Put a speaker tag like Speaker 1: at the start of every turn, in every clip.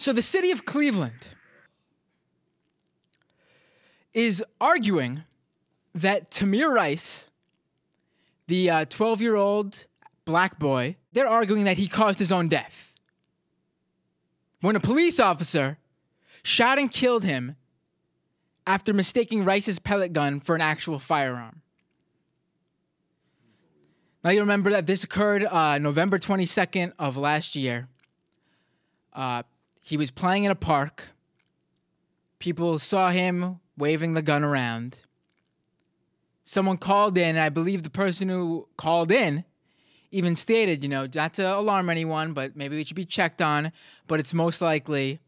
Speaker 1: So the city of Cleveland is arguing that Tamir Rice, the 12-year-old black boy, they're arguing that he caused his own death when a police officer shot and killed him after mistaking Rice's pellet gun for an actual firearm. Now you remember that this occurred November 22nd of last year. He was playing in a park. People saw him waving the gun around. Someone called in, and I believe the person who called in even stated, not to alarm anyone, but maybe it should be checked on, but it's most likely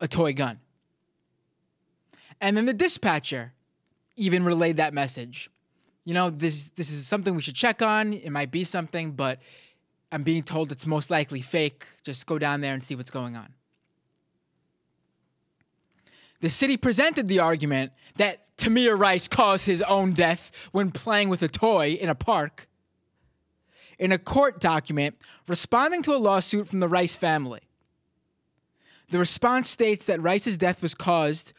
Speaker 1: a toy gun. And then the dispatcher even relayed that message. This is something we should check on. It might be something, but I'm being told it's most likely fake. Just go down there and see what's going on. The city presented the argument that Tamir Rice caused his own death when playing with a toy in a park in a court document responding to a lawsuit from the Rice family. The response states that Rice's death was caused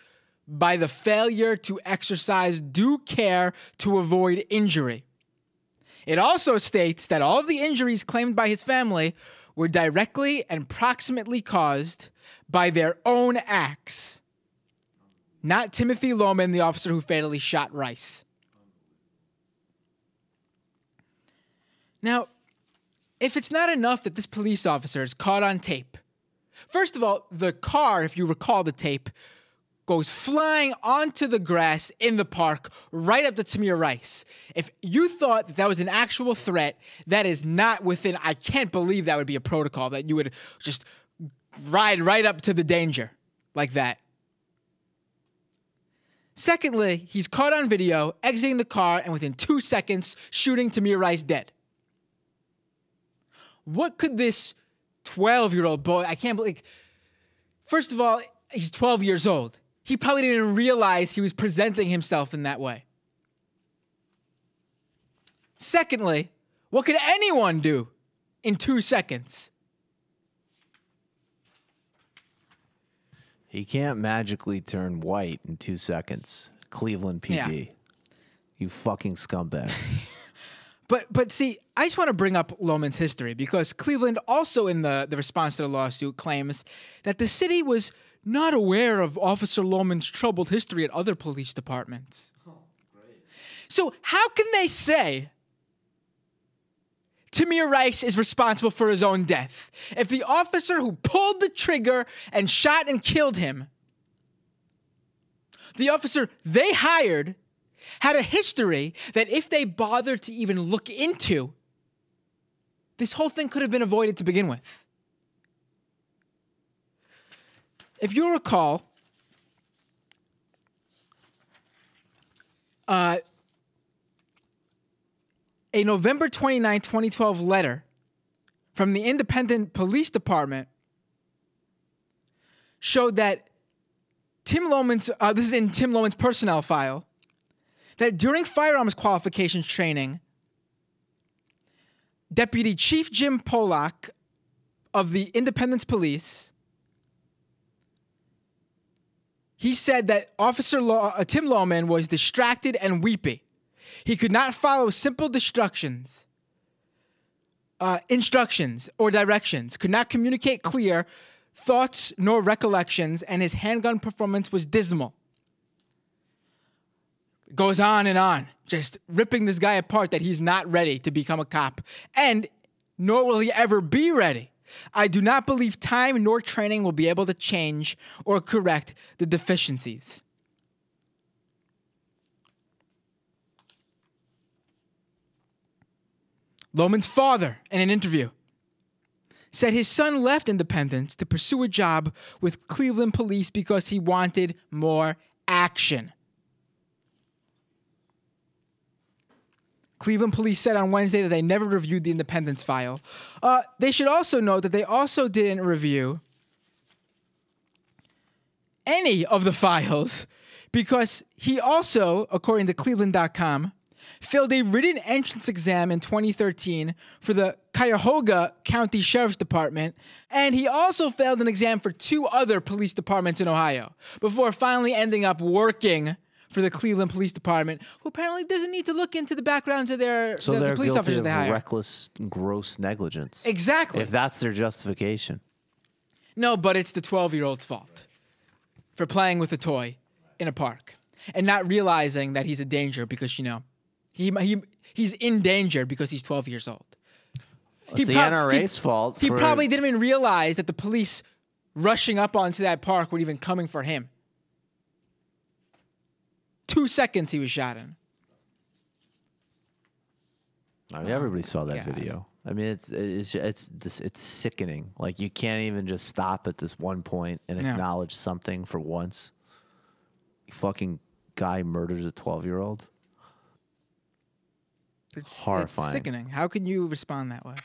Speaker 1: by the failure to exercise due care to avoid injury. It also states that all of the injuries claimed by his family were directly and proximately caused by their own acts, not Timothy Lohman, the officer who fatally shot Rice. Now, if it's not enough that this police officer is caught on tape, first of all, the car, if you recall the tape, goes flying onto the grass in the park right up to Tamir Rice. If you thought that was an actual threat, that is not within, I can't believe that would be a protocol, that you would just ride right up to the danger like that. Secondly, he's caught on video exiting the car and within 2 seconds shooting Tamir Rice dead. What could this 12-year-old boy, I can't believe, first of all, he's 12 years old. He probably didn't even realize he was presenting himself in that way. Secondly, what could anyone do in 2 seconds?
Speaker 2: He can't magically turn white in 2 seconds. Cleveland PD. Yeah. You fucking scumbag.
Speaker 1: But see, I just want to bring up Lohman's history because Cleveland also in the response to the lawsuit claims that the city was not aware of Officer Lohman's troubled history at other police departments. Oh, great. So how can they say Tamir Rice is responsible for his own death if the officer who pulled the trigger and shot and killed him, the officer they hired, had a history that if they bothered to even look into, this whole thing could have been avoided to begin with? If you recall, a November 29, 2012 letter from the Independent Police Department showed that Tim Lohman's, this is in Tim Lohman's personnel file, that during firearms qualifications training, Deputy Chief Jim Polak of the Independence Police, he said that Tim Lohman was distracted and weepy. He could not follow simple instructions or directions, could not communicate clear thoughts nor recollections, and his handgun performance was dismal. Goes on, just ripping this guy apart that he's not ready to become a cop, and nor will he ever be ready. I do not believe time nor training will be able to change or correct the deficiencies. Lohman's father, in an interview, said his son left Independence to pursue a job with Cleveland police because he wanted more action. Cleveland police said on Wednesday that they never reviewed the Independence file. They should also note that they also didn't review any of the files because he also, according to Cleveland.com, failed a written entrance exam in 2013 for the Cuyahoga County Sheriff's Department, and he also failed an exam for 2 other police departments in Ohio before finally ending up working for the Cleveland Police Department, who apparently doesn't need to look into the backgrounds of the police officers they hire.
Speaker 2: Reckless, gross negligence.
Speaker 1: Exactly.
Speaker 2: If that's their justification.
Speaker 1: No, but it's the 12-year-old's fault for playing with a toy in a park and not realizing that he's a danger because, you know, he's in danger because he's 12 years old.
Speaker 2: It's the NRA's fault.
Speaker 1: He probably didn't even realize that the police rushing up onto that park were even coming for him. 2 seconds he was shot in.
Speaker 2: I mean, everybody saw that video. I mean, it's sickening. Like, you can't even just stop at this one point and acknowledge something for once. Fucking guy murders a 12-year-old.
Speaker 1: It's
Speaker 2: horrifying.
Speaker 1: It's sickening. How can you respond that way?